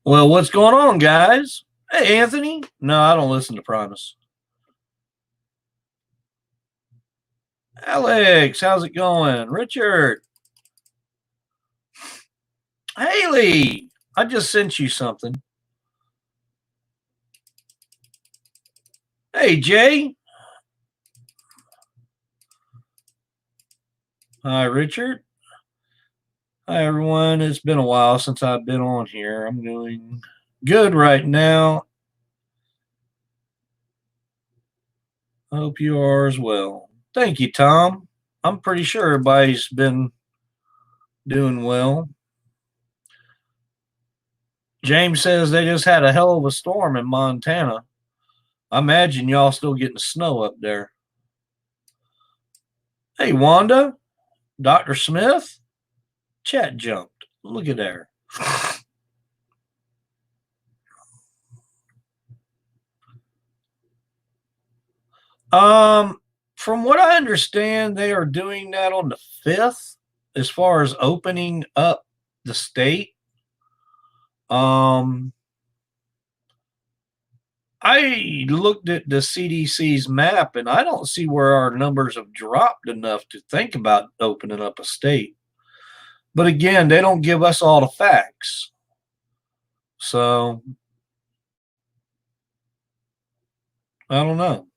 Well, what's going on, guys? Hey, Anthony. No, I don't listen to Primus. Alex, how's it going? Richard. Haley, I just sent you something. Hey, Jay. Hi, Richard. Hi, everyone. It's been a while since I've been on here. I'm doing good right now. I hope you are as well. Thank you, Tom. I'm pretty sure everybody's been doing well. James says they just had a hell of a storm in Montana. I imagine y'all still getting snow up there. Hey, Wanda, Dr. Smith, chat jumped. Look at there. Um, from what I understand, they are doing that on the 5th as far as opening up the state. I looked at the CDC's map and I don't see where our numbers have dropped enough to think about opening up a state. But again, they don't give us all the facts. So I don't know.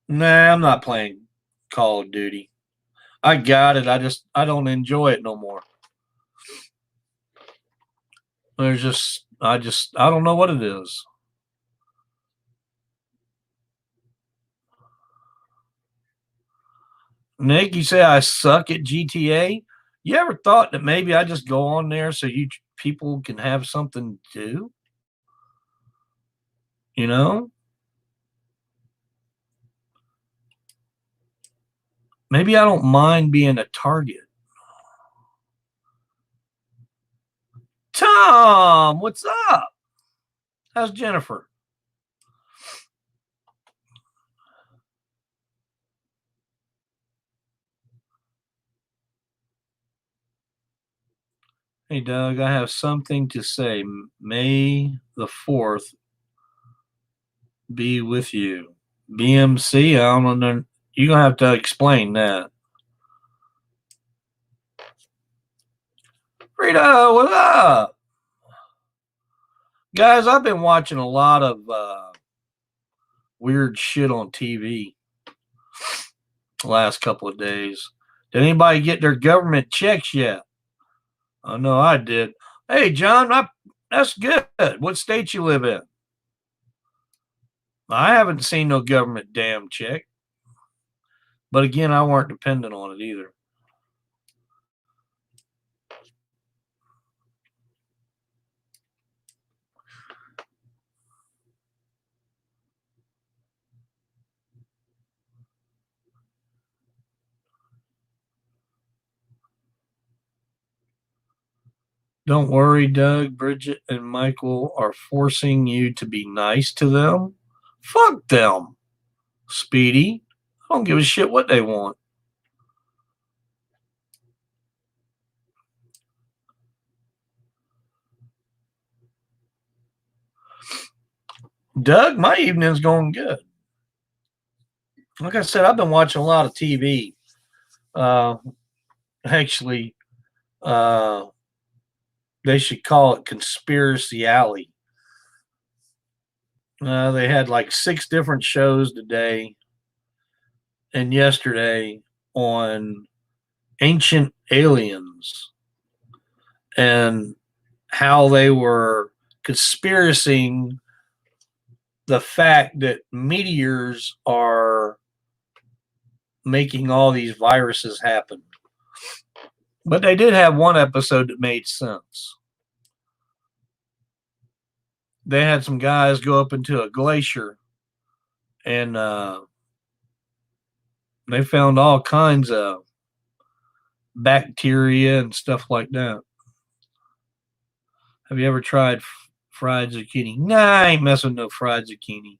Nah, I'm not playing Call of Duty. I got it. I don't enjoy it no more. I don't know what it is. Nick, you say I suck at GTA? You ever thought that maybe I just go on there so you people can have something to do? You know? Maybe I don't mind being a target. Tom, what's up? How's Jennifer? Hey, Doug, I have something to say. May the 4th be with you. BMC, I don't know. You're going to have to explain that. Rita, what's up? Guys, I've been watching a lot of weird shit on TV the last couple of days. Did anybody get their government checks yet? I know I did. Hey, John, that's good. What state you live in? I haven't seen no government damn check. But again, I weren't dependent on it either. Don't worry, Doug. Bridget and Michael are forcing you to be nice to them. Fuck them, Speedy. I don't give a shit what they want. Doug, my evening's going good. Like I said, I've been watching a lot of TV. Actually, uh, they should call it Conspiracy Alley. They had like 6 different shows today and yesterday on ancient aliens and how they were conspiracing the fact that meteors are making all these viruses happen. But they did have one episode that made sense. They had some guys go up into a glacier and they found all kinds of bacteria and stuff like that. Have you ever tried fried zucchini? Nah, I ain't messing with no fried zucchini.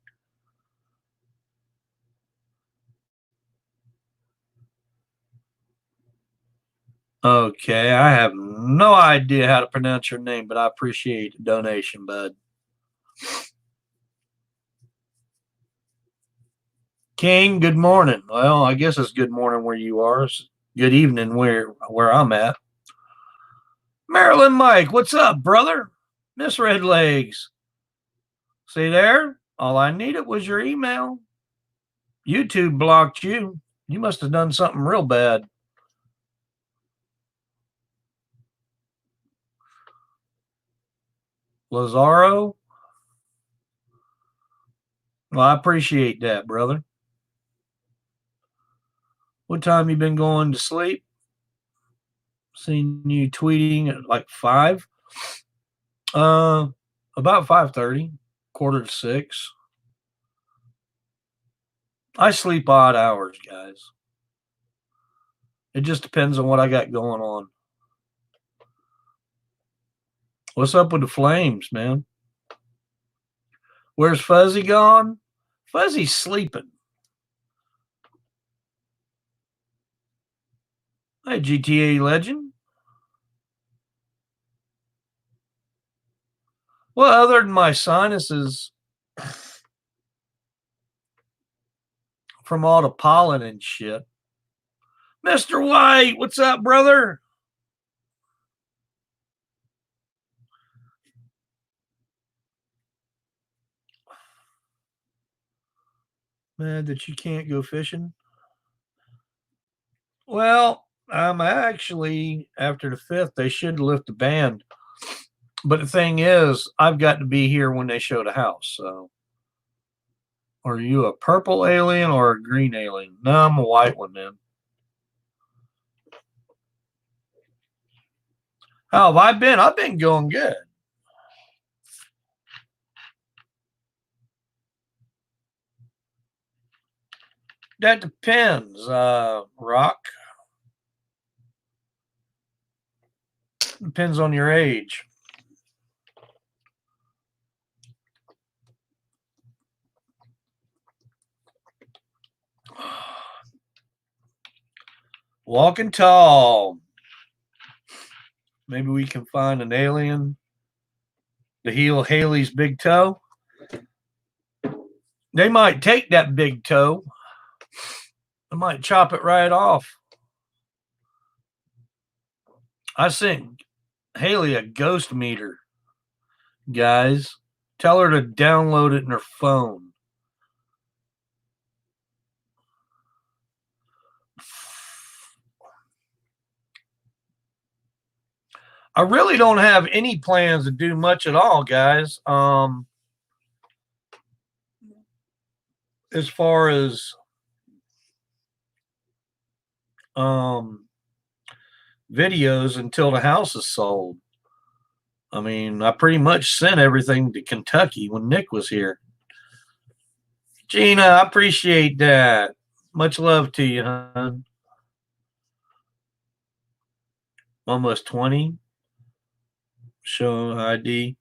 Okay, I have no idea how to pronounce your name, but I appreciate the donation, bud. King, good morning. Well, I guess it's good morning where you are. It's good evening where I'm at. Marilyn Mike, what's up, brother? Miss Red Legs. See there? All I needed was your email. YouTube blocked you. You must have done something real bad. Lazaro? Well, I appreciate that, brother. What time you been going to sleep? Seen you tweeting at like 5. Uh about 5:30, quarter to 6. I sleep odd hours, guys. It just depends on what I got going on. What's up with the Flames, man? Where's Fuzzy gone? Fuzzy's sleeping. Hey, GTA legend. Well, other than my sinuses from all the pollen and shit. Mr. White, what's up, brother? Mad that you can't go fishing? Well, I'm actually, after the 5th, they should lift the ban. But the thing is, I've got to be here when they show the house. So, are you a purple alien or a green alien? No, I'm a white one, man. How have I been? I've been going good. That depends, Rock. Depends on your age. Walking tall. Maybe we can find an alien to heal Haley's big toe. They might take that big toe. They might chop it right off. I sent Haley a ghost meter, guys. Tell her to download it in her phone. I really don't have any plans to do much at all, guys. As far as videos until the house is sold. I mean, I pretty much sent everything to Kentucky when Nick was here. Gina, I appreciate that. Much love to you, hon. Almost 20. Show ID.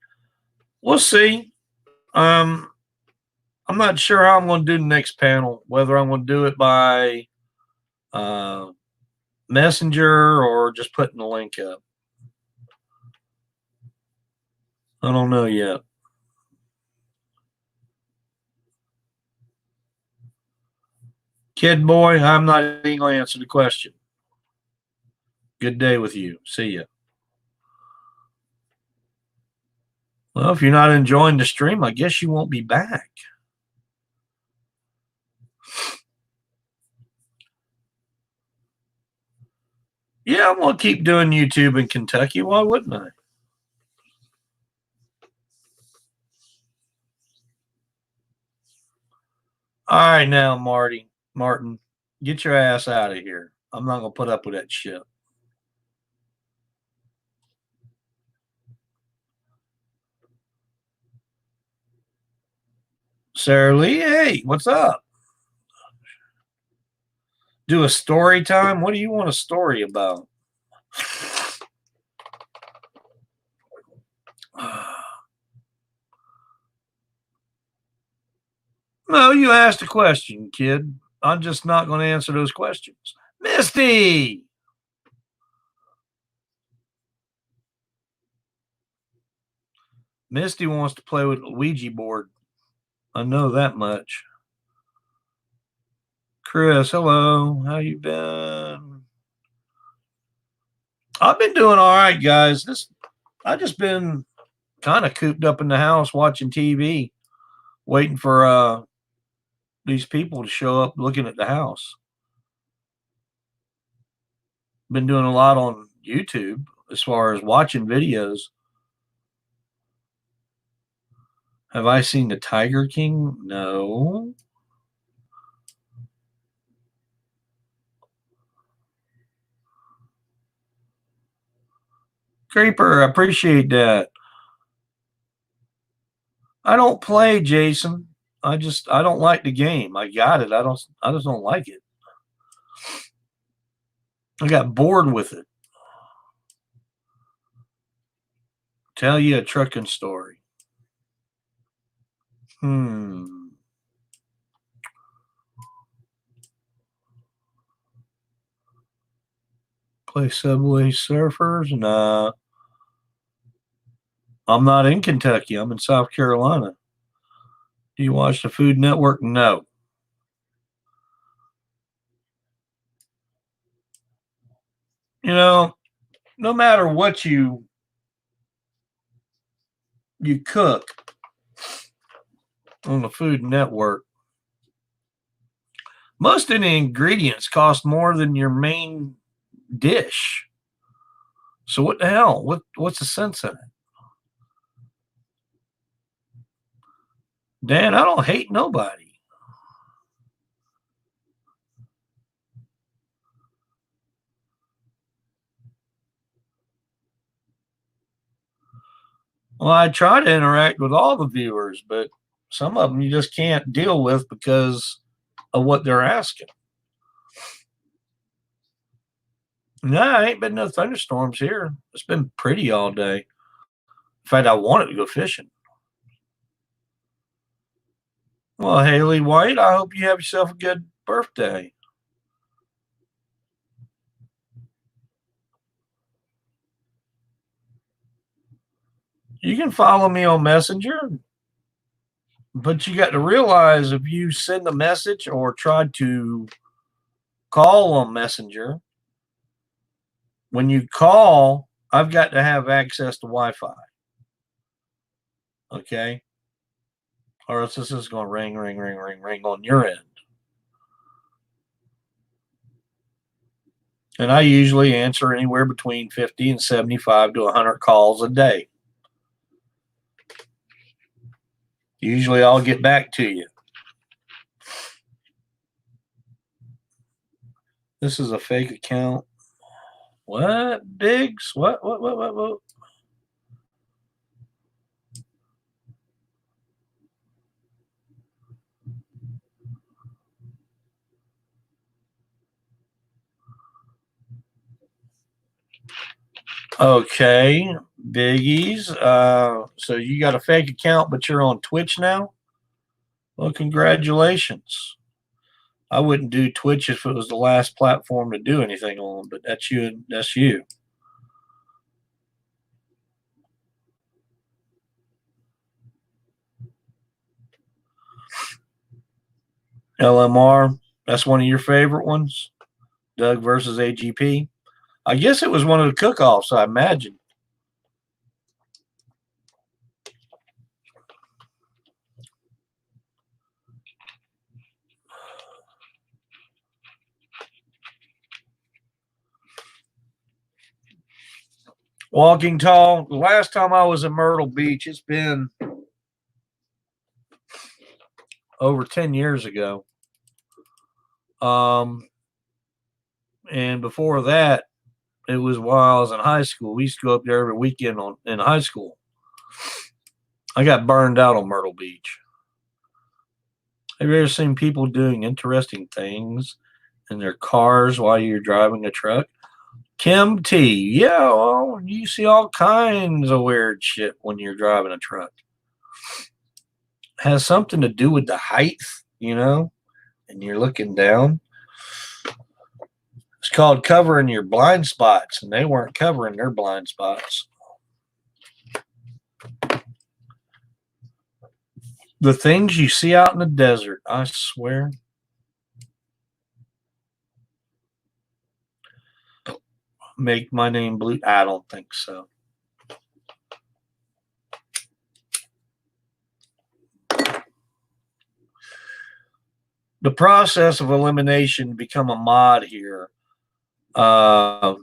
We'll see. I'm not sure how I'm going to do the next panel, whether I'm going to do it by Messenger or just putting the link up. I don't know yet. Kid boy, I'm not even going to answer the question. Good day with you. See ya. Well, if you're not enjoying the stream, I guess you won't be back. Yeah, I'm going to keep doing YouTube in Kentucky. Why wouldn't I? All right, now, Martin, get your ass out of here. I'm not going to put up with that shit. Sarah Lee, hey, what's up? Do a story time? What do you want a story about? No, you asked a question, kid. I'm just not going to answer those questions. Misty! Misty wants to play with the Ouija board. I know that much. Chris, hello. How you been? I've been doing all right, guys. I just been kind of cooped up in the house watching TV, waiting for these people to show up looking at the house. Been doing a lot on YouTube as far as watching videos. Have I seen the Tiger King? No. Creeper, I appreciate that. I don't play, Jason. I don't like the game. I got it. I just don't like it. I got bored with it. Tell you a trucking story. Play Subway Surfers? Nah. I'm not in Kentucky. I'm in South Carolina. Do you watch the Food Network? No. You know, no matter what you cook on the Food Network, most of the ingredients cost more than your main dish. So what the hell? What's the sense in it? Dan, I don't hate nobody. Well, I try to interact with all the viewers, but some of them you just can't deal with because of what they're asking. Nah, ain't been no thunderstorms here. It's been pretty all day. In fact, I wanted to go fishing. Well, Haley White, I hope you have yourself a good birthday. You can follow me on Messenger, but you got to realize if you send a message or try to call on Messenger, when you call, I've got to have access to Wi-Fi. Okay? Or else this is going to ring, ring, ring, ring, ring on your end. And I usually answer anywhere between 50 and 75 to 100 calls a day. Usually I'll get back to you. This is a fake account. What? Biggs? What? Okay, Biggies. So you got a fake account, but you're on Twitch now? Well, congratulations. I wouldn't do Twitch if it was the last platform to do anything on, but that's you. That's you. LMR, that's one of your favorite ones? Doug versus AGP? I guess it was one of the cook-offs, I imagine. Walking Tall, the last time I was in Myrtle Beach, it's been over 10 years ago. And before that, it was while I was in high school. We used to go up there every weekend in high school. I got burned out on Myrtle Beach. Have you ever seen people doing interesting things in their cars while you're driving a truck? Kim T. Yeah, well, you see all kinds of weird shit when you're driving a truck. Has something to do with the height, and you're looking down. It's called covering your blind spots, and they weren't covering their blind spots. The things you see out in the desert, I swear. Make my name blue. I don't think so. The process of elimination become a mod here. My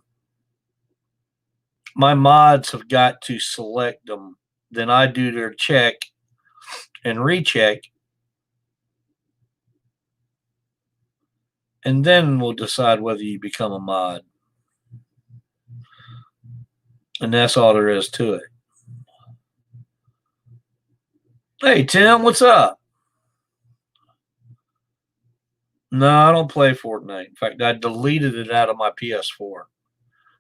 mods have got to select them. Then I do their check and recheck. And then we'll decide whether you become a mod. And that's all there is to it. Hey, Tim, what's up? No, I don't play Fortnite. In fact, I deleted it out of my PS4.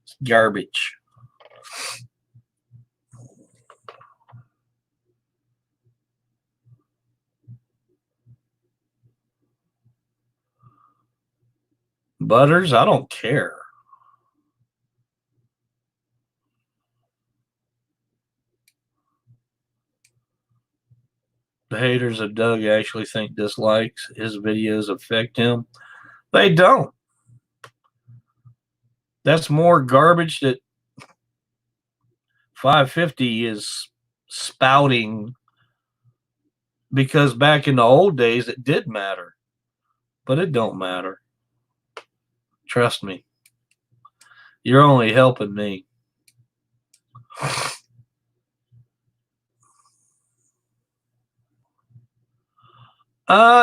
It's garbage. Butters, I don't care. The haters of Doug actually think dislikes his videos affect him. They don't. That's more garbage that 550 is spouting, because back in the old days it did matter, but it don't matter. Trust me. You're only helping me.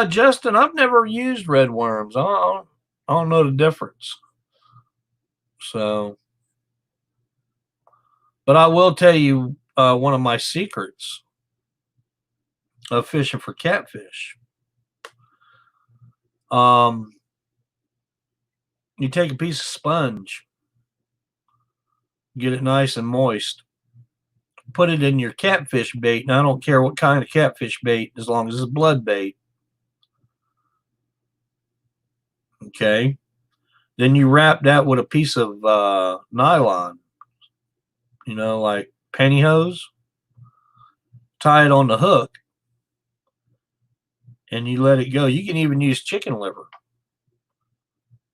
Justin, I've never used red worms. I don't know the difference. So, but I will tell you one of my secrets of fishing for catfish. You take a piece of sponge, get it nice and moist, put it in your catfish bait. And I don't care what kind of catfish bait, as long as it's blood bait. Okay. Then you wrap that with a piece of nylon, like pantyhose, tie it on the hook, and you let it go. You can even use chicken liver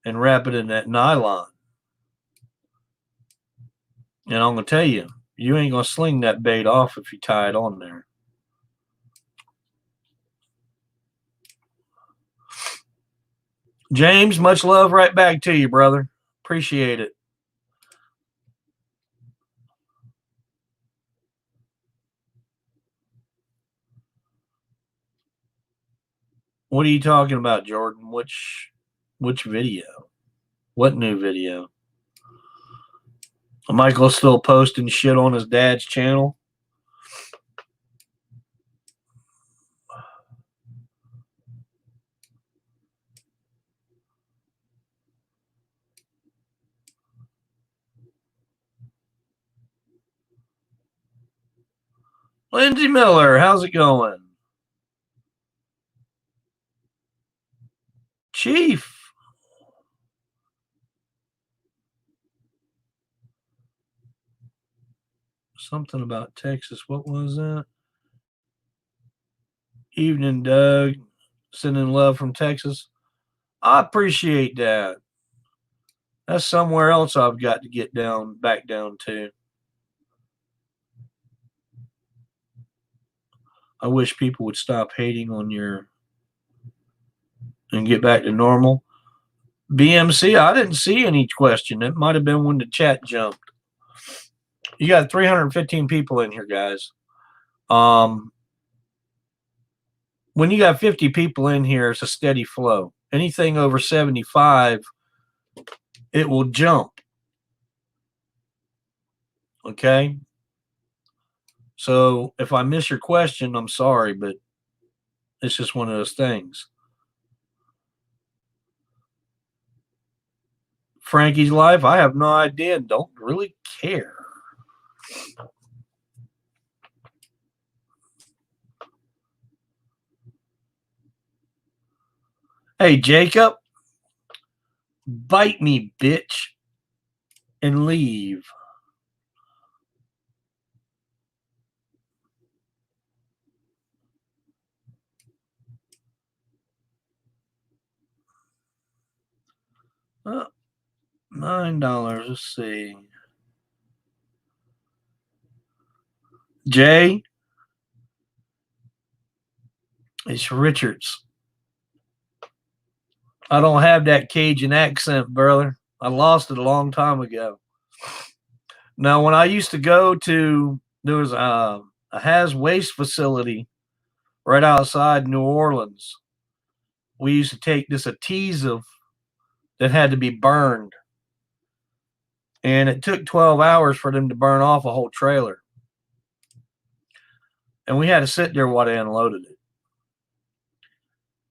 and wrap it in that nylon. And I'm going to tell you, you ain't going to sling that bait off if you tie it on there. James, much love right back to you, brother. Appreciate it. What are you talking about, Jordan? Which video? What new video? Michael's still posting shit on his dad's channel. Lindsay Miller, how's it going? Chief. Something about Texas. What was that? Evening, Doug. Sending love from Texas. I appreciate that. That's somewhere else I've got to get back down to. I wish people would stop hating on and get back to normal. BMC, I didn't see any question. It might have been when the chat jumped. You got 315 people in here, guys. When you got 50 people in here, it's a steady flow. Anything over 75, it will jump. Okay? So if I miss your question, I'm sorry, but it's just one of those things. Frankie's life, I have no idea and don't really care. Hey, Jacob, bite me, bitch, and leave. $9. Let's see. Jay, it's Richards. I don't have that Cajun accent, brother. I lost it a long time ago. Now, when I used to go to, there was a Has waste facility right outside New Orleans. We used to take this adhesive that had to be burned. And it took 12 hours for them to burn off a whole trailer. And we had to sit there while they unloaded it.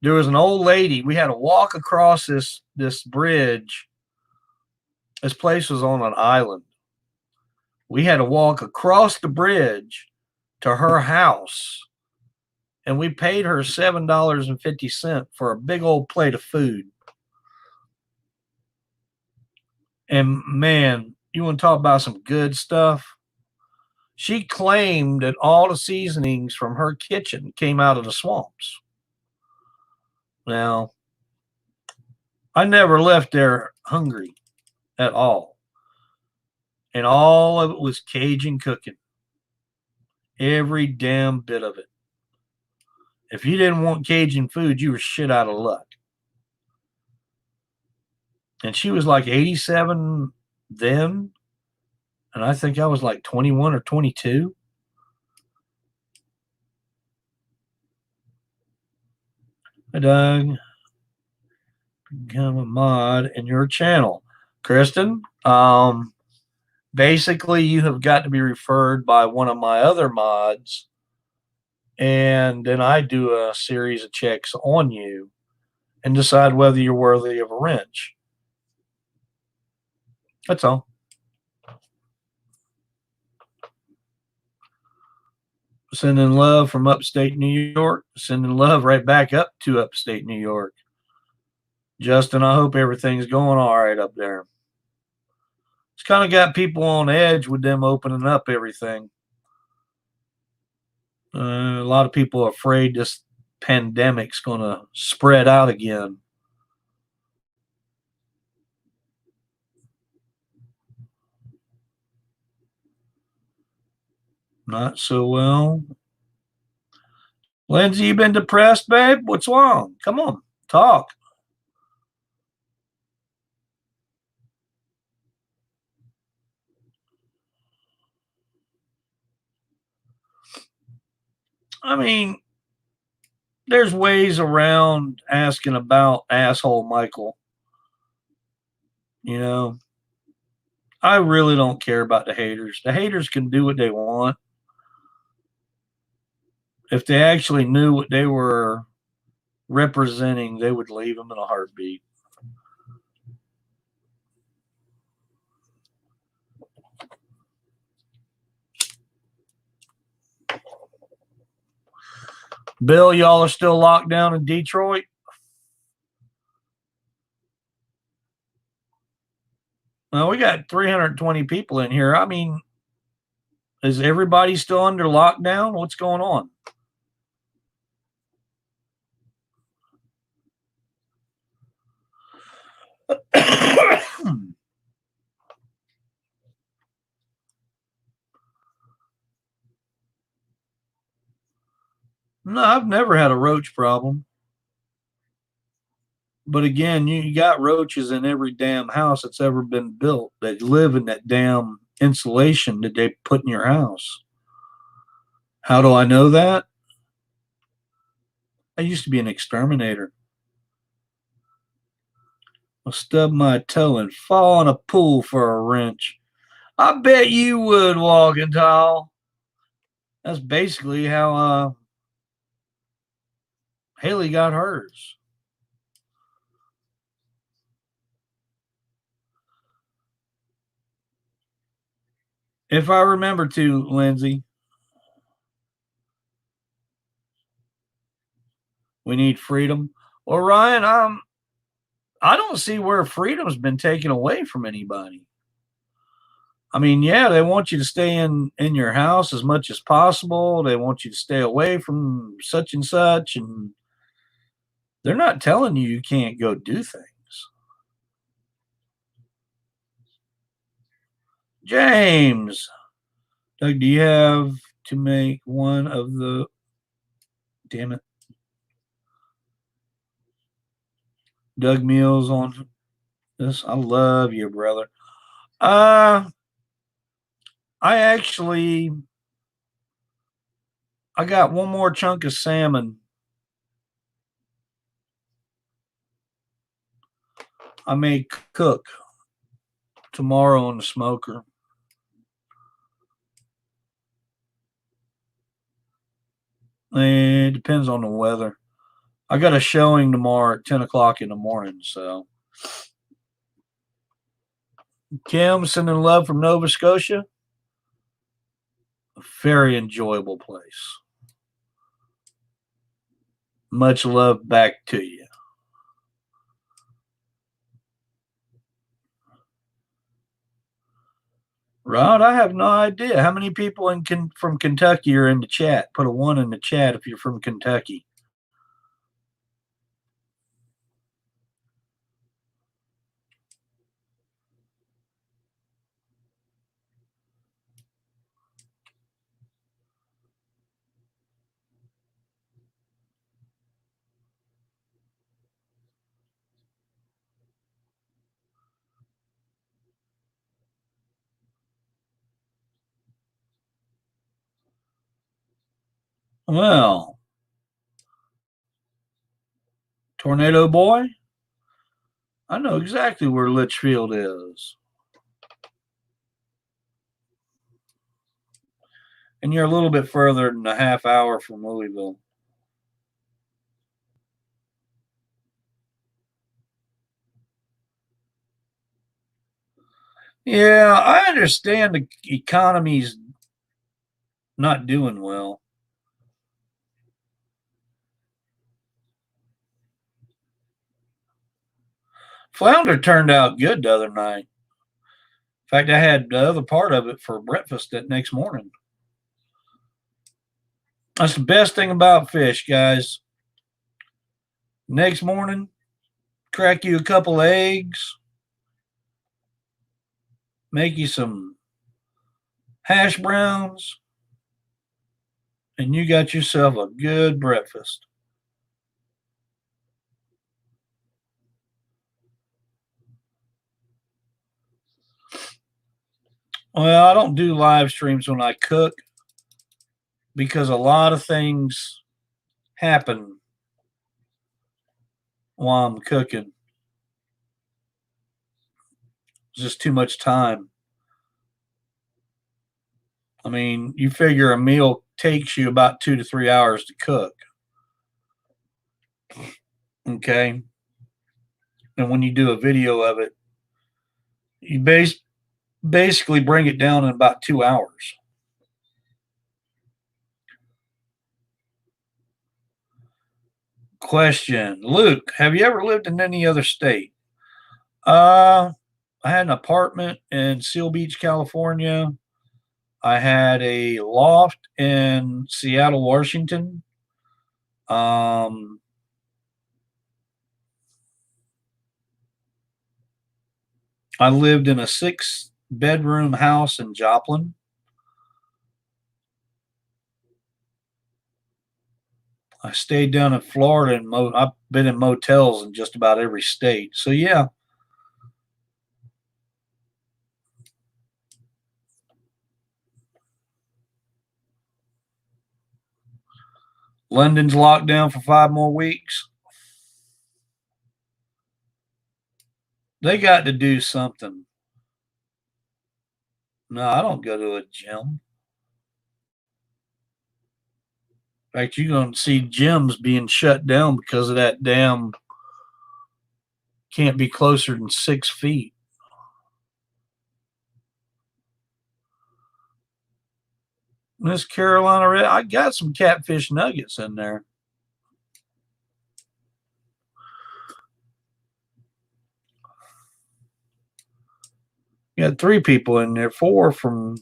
There was an old lady. We had to walk across this bridge. This place was on an island. We had to walk across the bridge to her house. And we paid her $7.50 for a big old plate of food. And man, you want to talk about some good stuff? She claimed that all the seasonings from her kitchen came out of the swamps. Now, I never left there hungry at all. And all of it was Cajun cooking. Every damn bit of it. If you didn't want Cajun food, you were shit out of luck. And she was like 87 then. And I think I was like 21 or 22. Hi, Doug. Become a mod in your channel. Kristen, basically you have got to be referred by one of my other mods. And then I do a series of checks on you and decide whether you're worthy of a wrench. That's all. Sending love from upstate New York. Sending love right back up to upstate New York. Justin, I hope everything's going all right up there. It's kind of got people on edge with them opening up everything. A lot of people are afraid this pandemic's going to spread out again. Not so well. Lindsay, you been depressed, babe? What's wrong? Come on, talk. I mean, there's ways around asking about asshole Michael. You know, I really don't care about the haters. The haters can do what they want. If they actually knew what they were representing, they would leave them in a heartbeat. Bill, y'all are still locked down in Detroit? Well, we got 320 people in here. I mean, is everybody still under lockdown? What's going on? No, I've never had a roach problem. But again, you got roaches in every damn house that's ever been built that live in that damn insulation that they put in your house. How do I know that? I used to be an exterminator. I'll stub my toe and fall in a pool for a wrench. I bet you would, Walking Tall. That's basically how Haley got hers. If I remember to, Lindsay. We need freedom. Well, Ryan, I don't see where freedom's been taken away from anybody. I mean, yeah, they want you to stay in your house as much as possible. They want you to stay away from such and such, and they're not telling you you can't go do things. James. Doug, do you have to make one of the. Damn it. Doug Mills on this. I love you, brother. I actually. I got one more chunk of salmon. I may cook tomorrow on the smoker. It depends on the weather. I got a showing tomorrow at 10 o'clock in the morning. So, Kim, sending love from Nova Scotia. A very enjoyable place. Much love back to you. Rod, I have no idea. How many people from Kentucky are in the chat? Put a 1 in the chat if you're from Kentucky. Well, Tornado Boy, I know exactly where Litchfield is. And you're a little bit further than a half hour from Louisville. Yeah, I understand the economy's not doing well. Flounder turned out good the other night. In fact, I had the other part of it for breakfast that next morning. That's the best thing about fish, guys. Next morning, crack you a couple of eggs, make you some hash browns, and you got yourself a good breakfast. Well, I don't do live streams when I cook because a lot of things happen while I'm cooking. It's just too much time. I mean, you figure a meal takes you about 2 to 3 hours to cook. Okay. And when you do a video of it, you basically bring it down in about 2 hours. Question. Luke, have you ever lived in any other state? I had an apartment in Seal Beach, California. I had a loft in Seattle, Washington. I lived in a 6-bedroom house in Joplin. I stayed down in Florida, and I've been in motels in just about every state. So, yeah. London's locked down for 5 more weeks. They got to do something. No, I don't go to a gym. In fact, you're going to see gyms being shut down because of that damn can't be closer than 6 feet. Miss Carolina Red, I got some catfish nuggets in there. You got 3 people in there, 4 from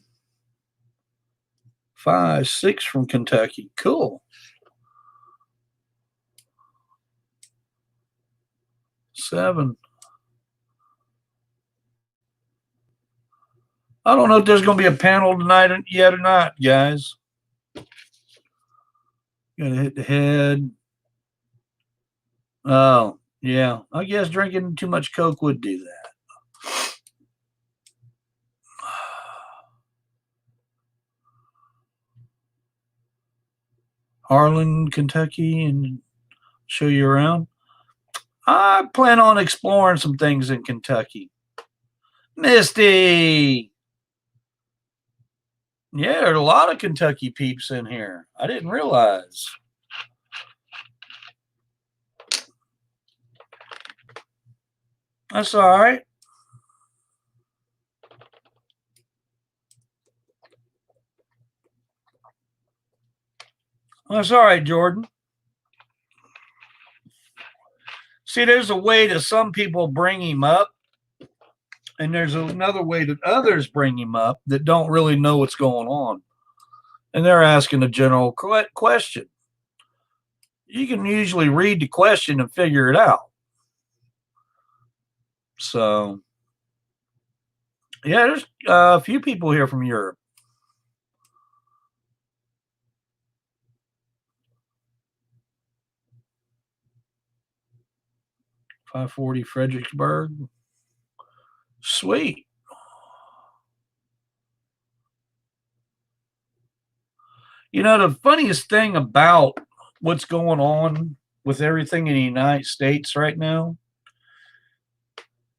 5, 6 from Kentucky. Cool. 7. I don't know if there's going to be a panel tonight yet or not, guys. Gonna hit the head. Oh, yeah. I guess drinking too much Coke would do that. Harlan, Kentucky, and show you around. I plan on exploring some things in Kentucky. Misty! Yeah, there's a lot of Kentucky peeps in here. I didn't realize. That's all right. That's all right, Jordan. See, there's a way that some people bring him up, and there's another way that others bring him up that don't really know what's going on. And they're asking a general question. You can usually read the question and figure it out. So, yeah, there's a few people here from Europe. .540 Fredericksburg. Sweet. You know, the funniest thing about what's going on with everything in the United States right now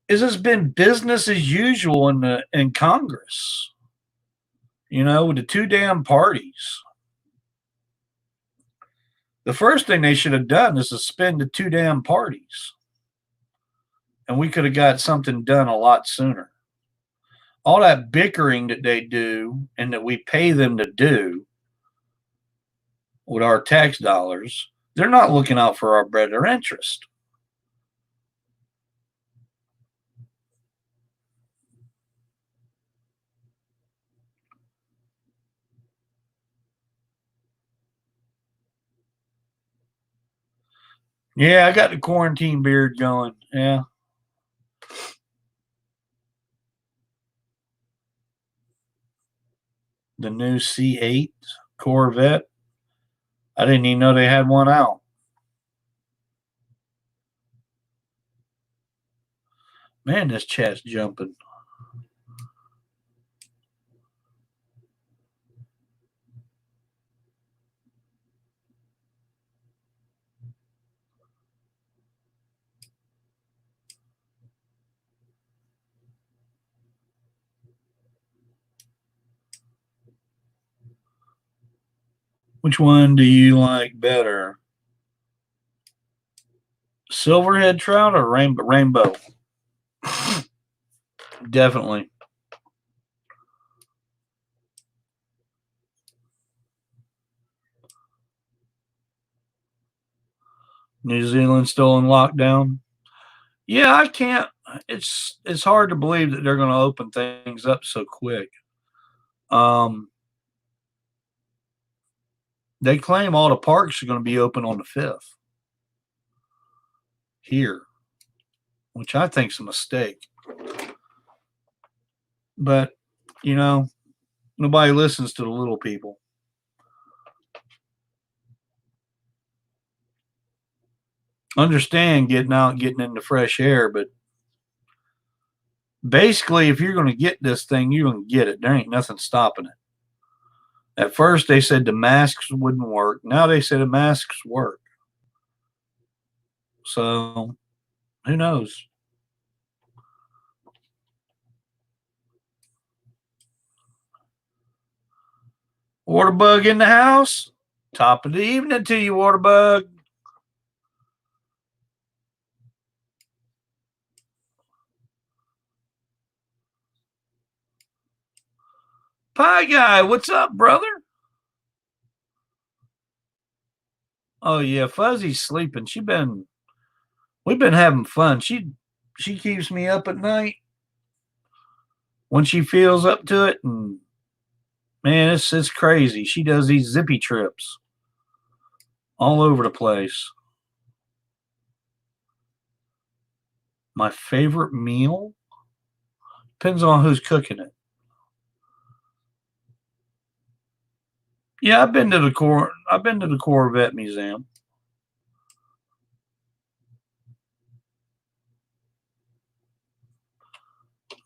is it's been business as usual in Congress. You know, with the two damn parties. The first thing they should have done is suspend the two damn parties. And we could have got something done a lot sooner. All that bickering that they do and that we pay them to do with our tax dollars, they're not looking out for our better interest. Yeah, I got the quarantine beard going. Yeah. The new C8 Corvette. I didn't even know they had one out. Man, this chat's jumping. Which one do you like better? Silverhead trout or rainbow? Definitely. New Zealand still in lockdown. Yeah, I can't. It's hard to believe that they're going to open things up so quick. They claim all the parks are going to be open on the 5th here, which I think is a mistake. But, you know, nobody listens to the little people. Understand getting out and getting into fresh air, but basically, if you're going to get this thing, you're going to get it. There ain't nothing stopping it. At first, they said the masks wouldn't work. Now they say the masks work. So, who knows? Waterbug in the house. Top of the evening to you, Waterbug. Pie guy, what's up, brother? Oh yeah, Fuzzy's sleeping. We've been having fun. She keeps me up at night when she feels up to it, and man, it's crazy. She does these zippy trips all over the place. My favorite meal depends on who's cooking it. Yeah, I've been to the Corvette Museum.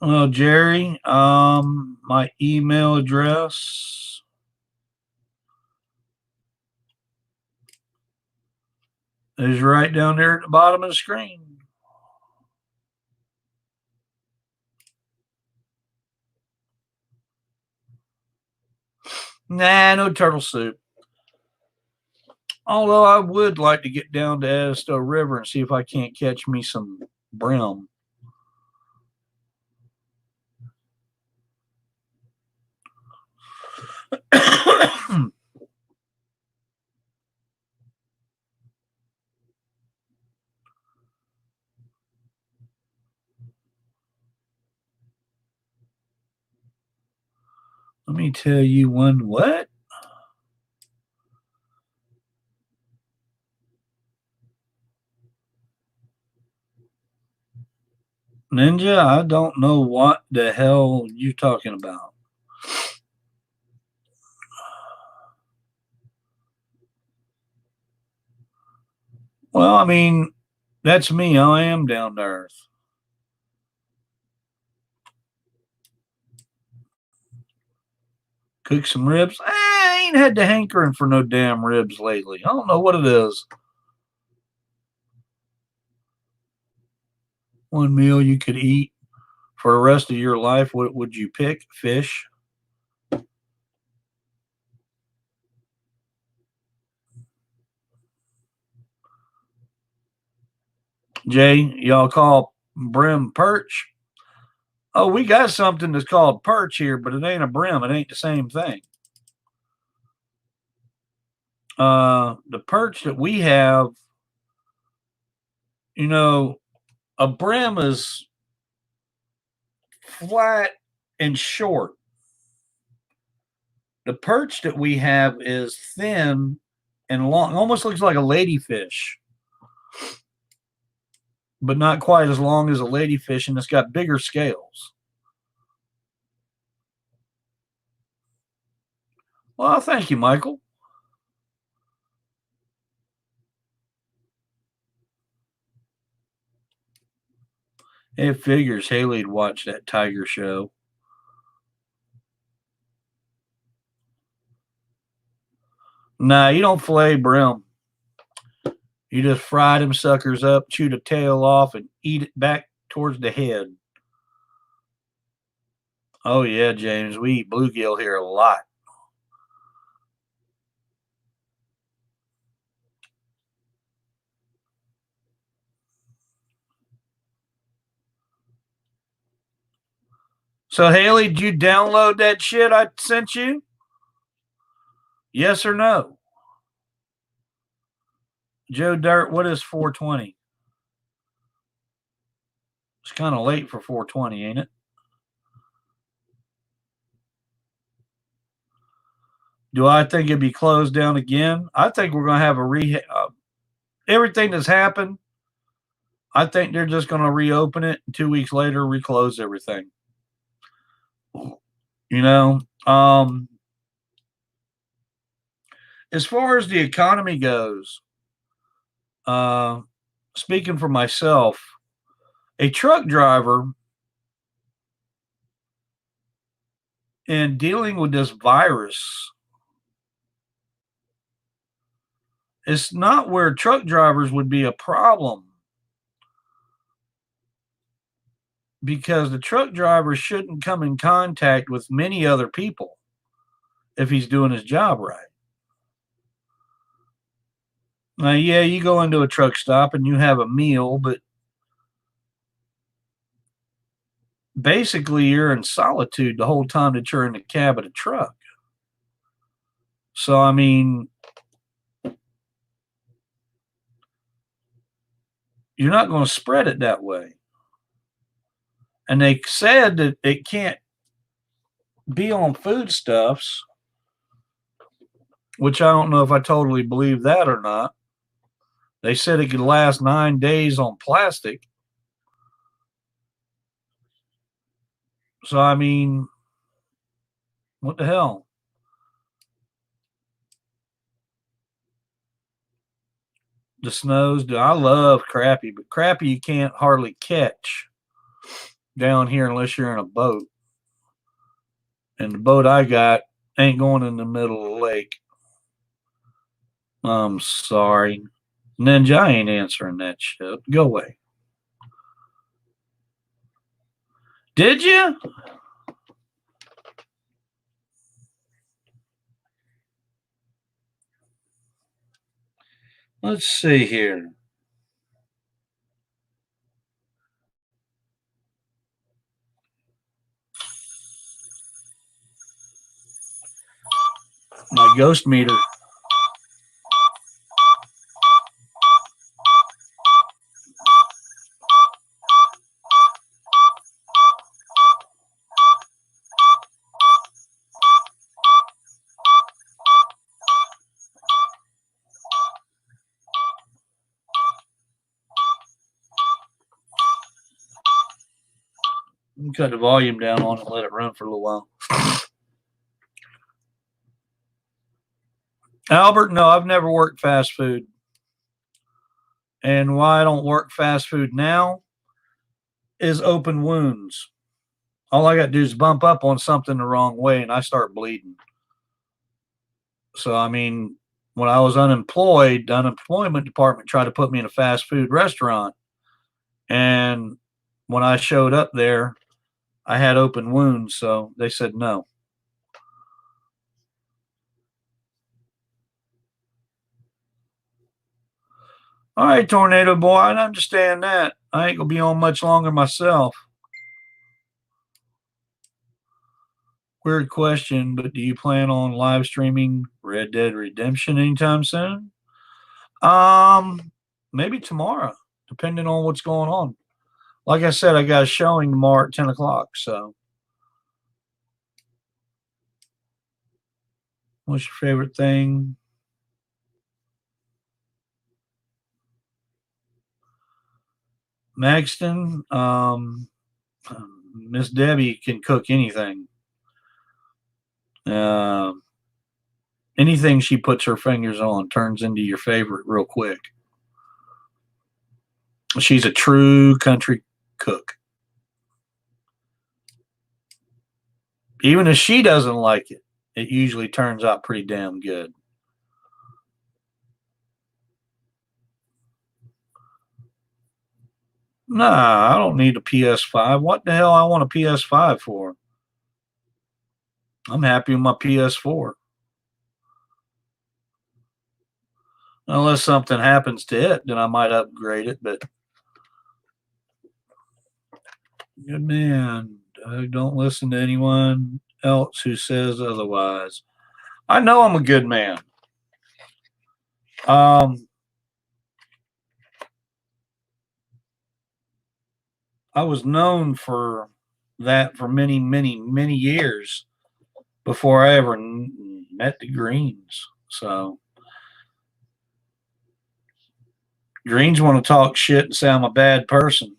Oh, Jerry, my email address is right down there at the bottom of the screen. Nah, no turtle soup. Although I would like to get down to Edisto River and see if I can't catch me some brim. Let me tell you one what? Ninja, I don't know what the hell you talking about. Well, I mean, that's me. I am down to earth. Cook some ribs. I ain't had the hankering for no damn ribs lately. I don't know what it is. One meal you could eat for the rest of your life. What would you pick? Fish? Jay, y'all call brim perch? Oh, we got something that's called perch here, but it ain't a brim. It ain't the same thing. The perch that we have, you know, a brim is flat and short. The perch that we have is thin and long, almost looks like a ladyfish, but not quite as long as a ladyfish, and it's got bigger scales. Well, thank you, Michael. It figures Haley'd watch that tiger show. Nah, you don't fillet brim. You just fry them suckers up, chew the tail off, and eat it back towards the head. Oh yeah, James, we eat bluegill here a lot. So Haley, did you download that shit I sent you? Yes or no? Joe Dirt, what is 420? It's kind of late for 420, ain't it? Do I think it'd be closed down again? I think we're going to have a everything that's happened. I think they're just going to reopen it and 2 weeks later reclose everything. You know, as far as the economy goes, uh, speaking for myself, a truck driver in dealing with this virus, it's not where truck drivers would be a problem because the truck driver shouldn't come in contact with many other people if he's doing his job right. Now, yeah, you go into a truck stop and you have a meal, but basically you're in solitude the whole time that you're in the cab of the truck. So, I mean, you're not going to spread it that way. And they said that it can't be on foodstuffs, which I don't know if I totally believe that or not. They said it could last 9 days on plastic. So, I mean, what the hell? The snows. I love crappie, but crappie you can't hardly catch down here unless you're in a boat. And the boat I got ain't going in the middle of the lake. I'm sorry. Ninja, I ain't answering that shit. Go away. Did you? Let's see here. My ghost meter. Cut the volume down on it and let it run for a little while. Albert, no, I've never worked fast food. And why I don't work fast food now is open wounds. All I got to do is bump up on something the wrong way and I start bleeding. So, I mean, when I was unemployed, the unemployment department tried to put me in a fast food restaurant. And when I showed up there, I had open wounds. So they said no. All right, Tornado Boy, I understand that. I ain't going to be on much longer myself. Weird question, but do you plan on live streaming Red Dead Redemption anytime soon? Maybe tomorrow, depending on what's going on. Like I said, I got a showing tomorrow at 10 o'clock. So, what's your favorite thing? Maxton, Miss Debbie can cook anything. Anything she puts her fingers on turns into your favorite real quick. She's a true country cook. Even if she doesn't like it, it usually turns out pretty damn good. Nah, I don't need a PS5. What the hell I want a PS5 for? I'm happy with my PS4. Unless something happens to it, then I might upgrade it, but good man. I don't listen to anyone else who says otherwise. I know I'm a good man. I was known for that for many, many, many years before I ever met the Greens. So Greens want to talk shit and say I'm a bad person.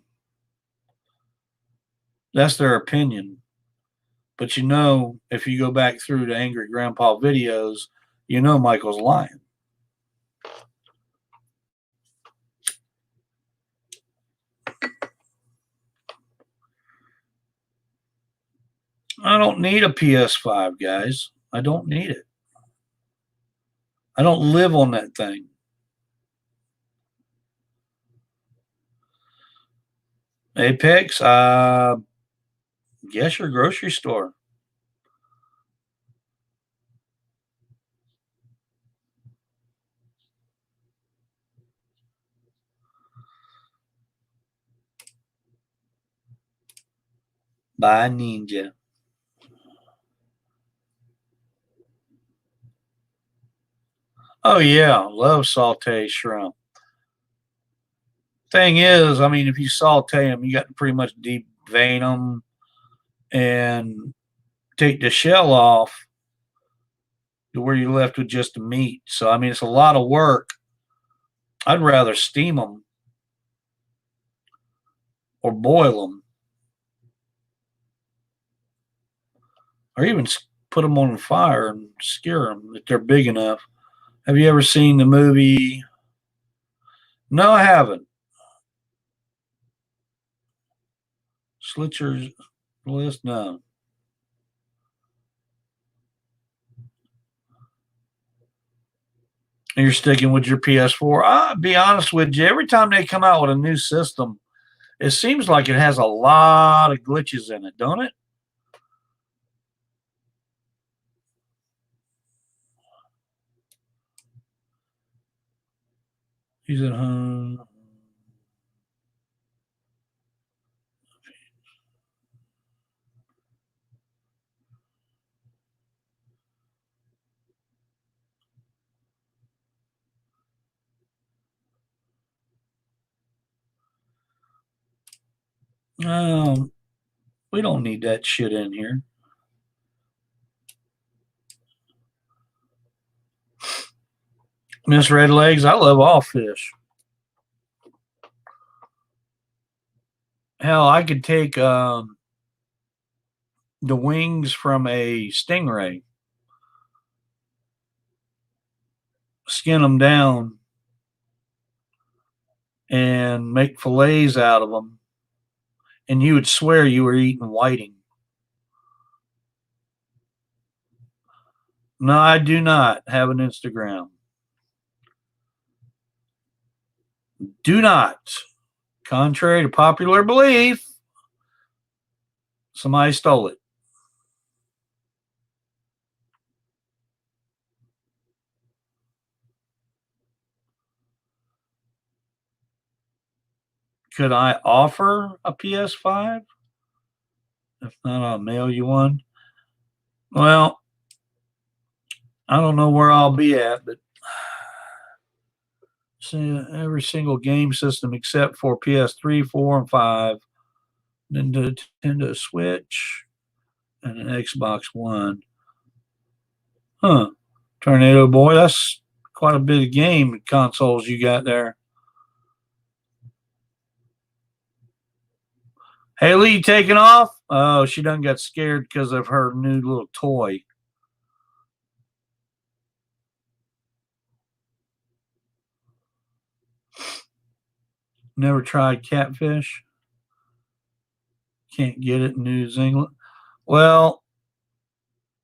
That's their opinion. But you know, if you go back through the Angry Grandpa videos, you know Michael's lying. I don't need a PS5, guys. I don't need it. I don't live on that thing. Apex, guess your grocery store. Bye, Ninja. Oh yeah, love sauteed shrimp. Thing is, I mean, if you saute them, you got to pretty much deep vein them and take the shell off to where you're left with just the meat. So I mean, it's a lot of work. I'd rather steam them or boil them, or even put them on the fire and skewer them if they're big enough. Have you ever seen the movie No, I haven't. Schlitzer's list, no. You're sticking with your PS4. I'll be honest with you. Every time they come out with a new system, it seems like it has a lot of glitches in it, don't it? He's at home. We don't need that shit in here. Miss Red Legs, I love all fish. Hell, I could take the wings from a stingray, skin them down, and make fillets out of them, and you would swear you were eating whiting. No, I do not have an Instagram. Do not. Contrary to popular belief, somebody stole it. Could I offer a PS5? If not, I'll mail you one. Well, I don't know where I'll be at, but every single game system except for PS3, 4, and 5, Nintendo Switch, and an Xbox One. Huh. Tornado Boy, that's quite a bit of game consoles you got there. Haley taking off? Oh, she done got scared because of her new little toy. Never tried catfish. Can't get it in New Zealand. Well,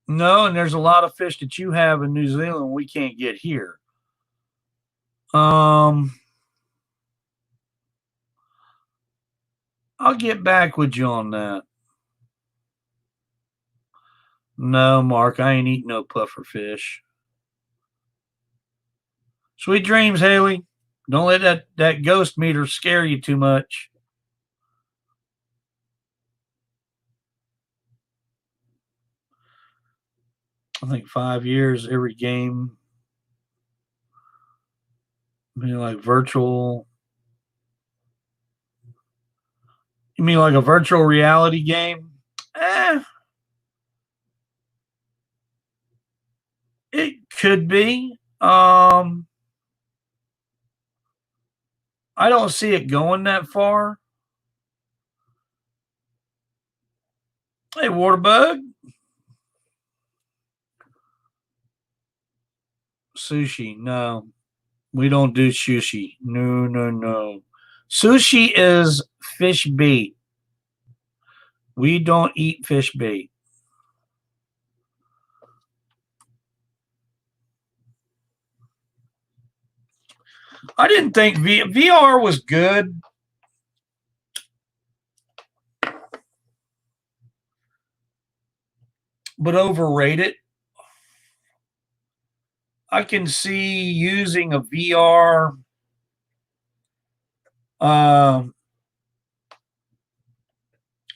no, and there's a lot of fish that you have in New Zealand we can't get here. I'll get back with you on that. No, Mark, I ain't eating no puffer fish. Sweet dreams, Haley. Don't let that ghost meter scare you too much. I think 5 years every game. I mean, like virtual. You mean like a virtual reality game? It could be. I don't see it going that far. Hey, Waterbug. Sushi. No, we don't do sushi. No, no, no. Sushi is fish bait. We don't eat fish bait. I didn't think VR was good. But overrated. I can see using a VR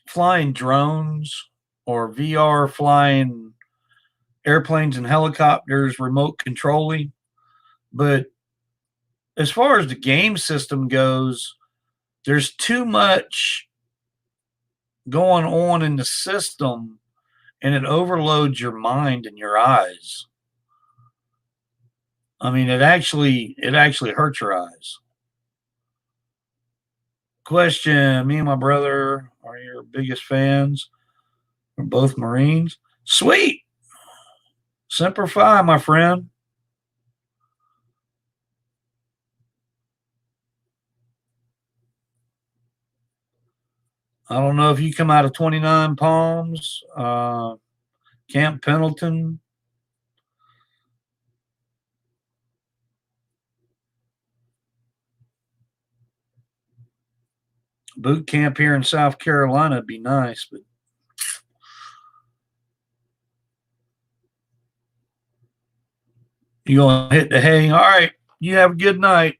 flying drones or VR flying airplanes and helicopters remote controlling. But as far as the game system goes, there's too much going on in the system and it overloads your mind and your eyes. I mean, it actually hurts your eyes. Question: me and my brother are your biggest fans. We're both Marines. Sweet. Semper Fi, my friend. I don't know if you come out of 29 Palms, Camp Pendleton. Boot camp here in South Carolina would be nice, but you gonna hit the hay. All right. You have a good night.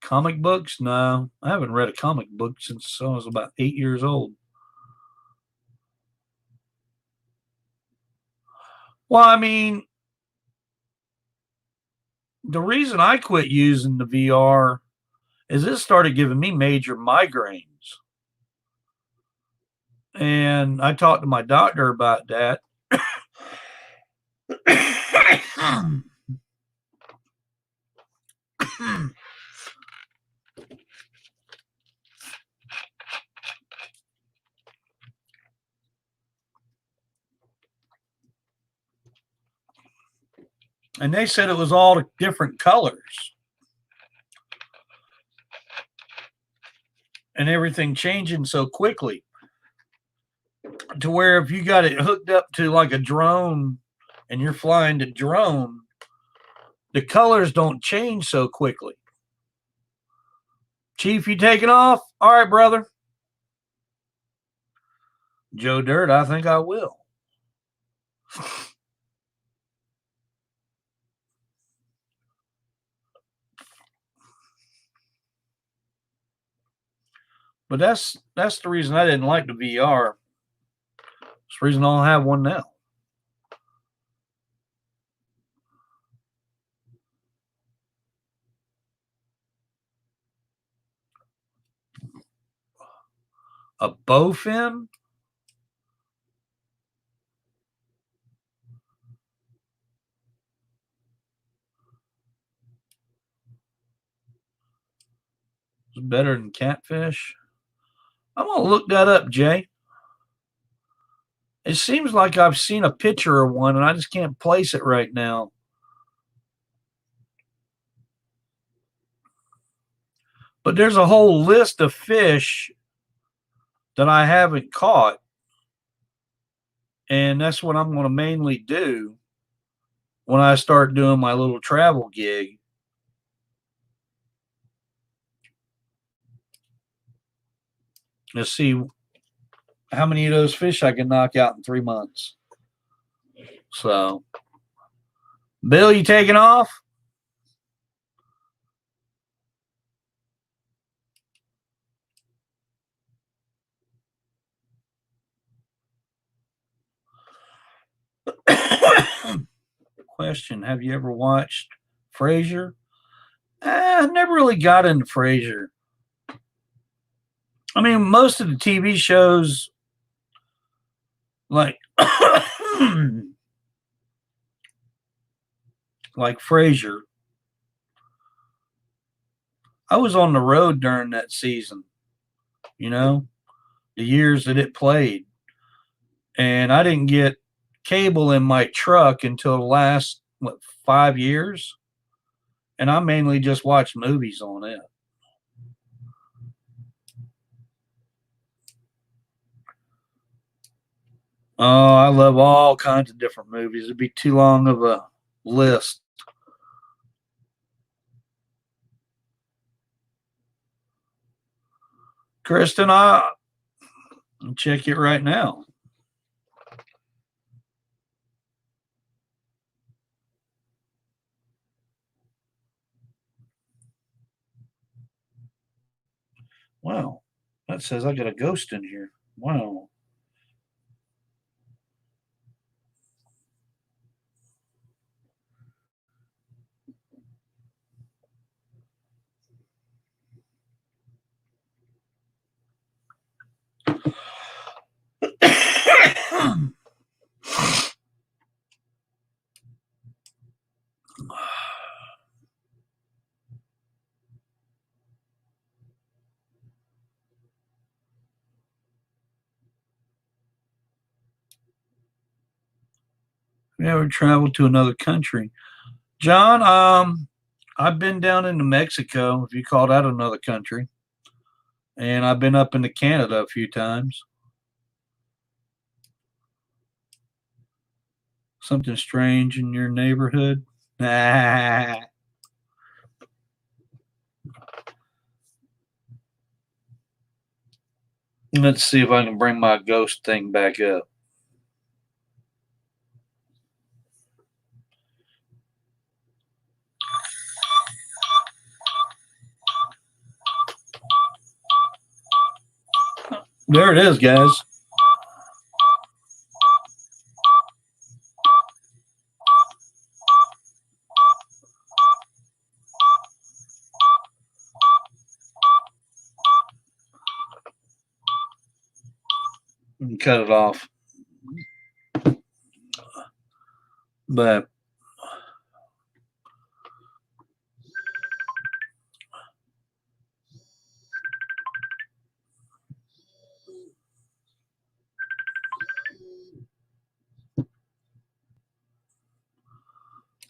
Comic books? No, I haven't read a comic book since I was about 8 years old. Well, I mean, the reason I quit using the VR is it started giving me major migraines. And I talked to my doctor about that. And they said it was all different colors and everything changing so quickly to where if you got it hooked up to like a drone and you're flying the drone, the colors don't change so quickly. Chief, you taking off? All right, brother. Joe Dirt, I think I will. But that's the reason I didn't like the VR. It's the reason I don't have one now. A bowfin? It's better than catfish. I'm gonna look that up, Jay. It seems like I've seen a picture of one and I just can't place it right now. But there's a whole list of fish that I haven't caught. And that's what I'm going to mainly do when I start doing my little travel gig. Let's see how many of those fish I can knock out in 3 months. So, Bill, you taking off? Question: have you ever watched Frasier? I never really got into Frasier. I mean, most of the TV shows, like like Frasier, I was on the road during that season. You know, the years that it played, and I didn't get cable in my truck until the last 5 years, and I mainly just watched movies on it. Oh, I love all kinds of different movies. It'd be too long of a list. Kristen, I'll check it right now. Wow. That says I got a ghost in here. Wow. Have you ever traveled to another country? John, I've been down into Mexico, if you call that another country. And I've been up into Canada a few times. Something strange in your neighborhood? Nah. Let's see if I can bring my ghost thing back up. There it is, guys. And cut it off. But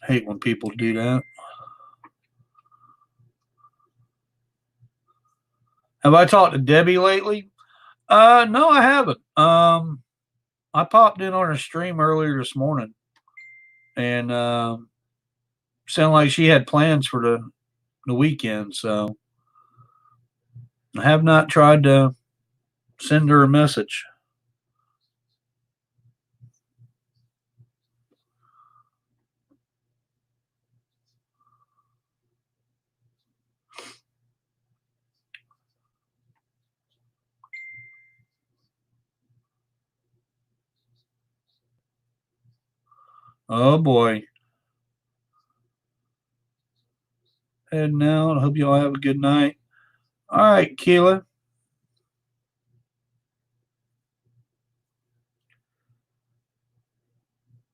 I hate when people do that. Have I talked to Debbie lately? No, I haven't. I popped in on her stream earlier this morning, and sounded like she had plans for the weekend. So I have not tried to send her a message. Oh boy. Heading out. I hope you all have a good night. All right, Keela.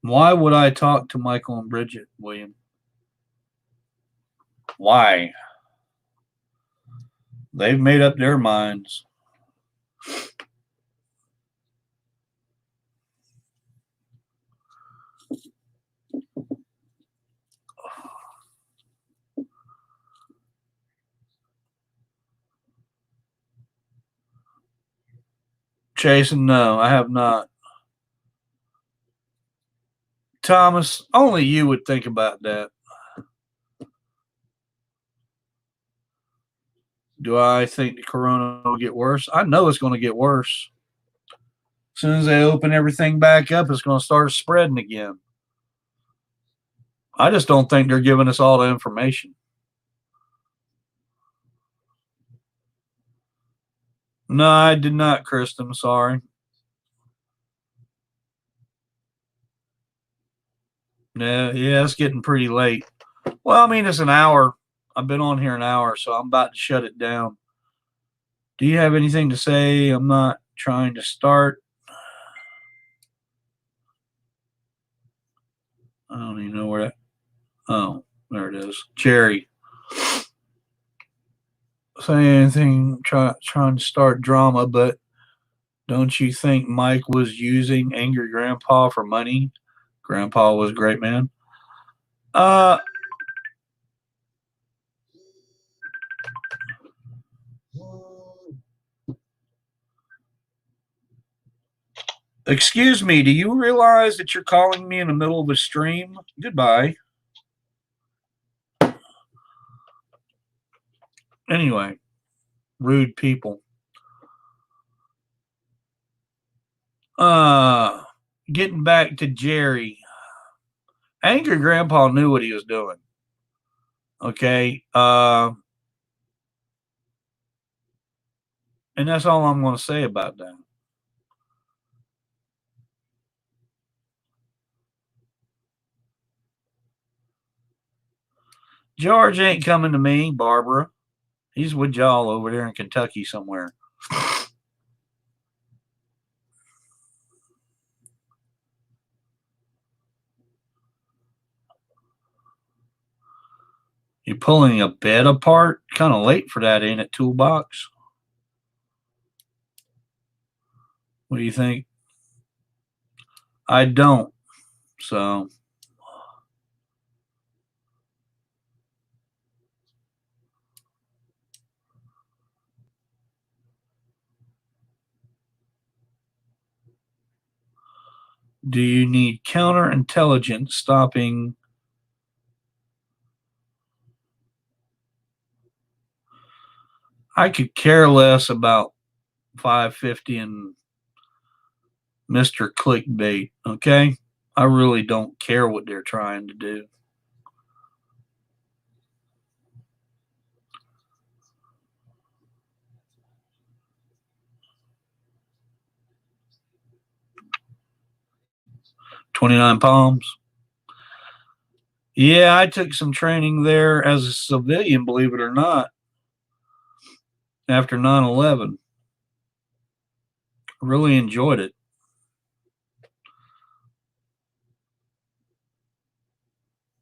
Why would I talk to Michael and Bridget, William? Why? They've made up their minds. Jason, no, I have not. Thomas, only you would think about that. Do I think the corona will get worse? I know it's going to get worse. As soon as they open everything back up, it's going to start spreading again. I just don't think they're giving us all the information. No, I did not, Kristen. I'm sorry. Yeah, it's getting pretty late. Well, I mean, it's an hour. I've been on here an hour, so I'm about to shut it down. Do you have anything to say? I'm not trying to start. I don't even know where that. Oh, there it is. Jerry. Say anything, trying to start drama, but don't you think Mike was using Angry Grandpa for money? Grandpa was a great man. Uh, excuse me, do you realize that you're calling me in the middle of a stream? Goodbye. Anyway, rude people. Getting back to Jerry. Angry Grandpa knew what he was doing. Okay. And that's all I'm going to say about that. George ain't coming to me, Barbara. He's with y'all over there in Kentucky somewhere. You pulling a bed apart? Kind of late for that, ain't it, Toolbox? What do you think? I don't. So do you need counterintelligence stopping? I could care less about 550 and Mr. Clickbait, okay? I really don't care what they're trying to do. $29 Palms. Yeah, I took some training there as a civilian, believe it or not, after 9/11. Really enjoyed it.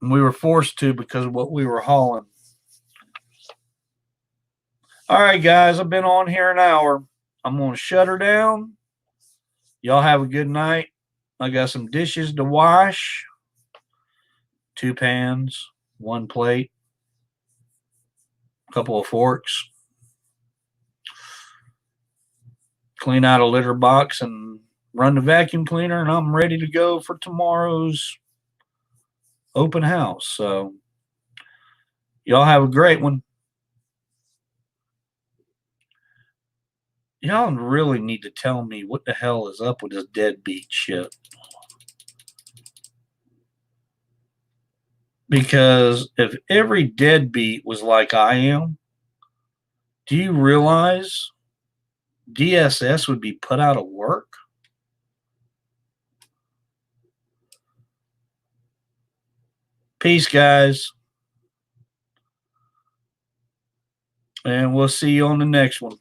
And we were forced to because of what we were hauling. All right, guys, I've been on here an hour. I'm going to shut her down. Y'all have a good night. I got some dishes to wash, 2 pans, 1 plate, a couple of forks. Clean out a litter box and run the vacuum cleaner, and I'm ready to go for tomorrow's open house. So, y'all have a great one. Y'all really need to tell me what the hell is up with this deadbeat shit. Because if every deadbeat was like I am, do you realize DSS would be put out of work? Peace, guys. And we'll see you on the next one.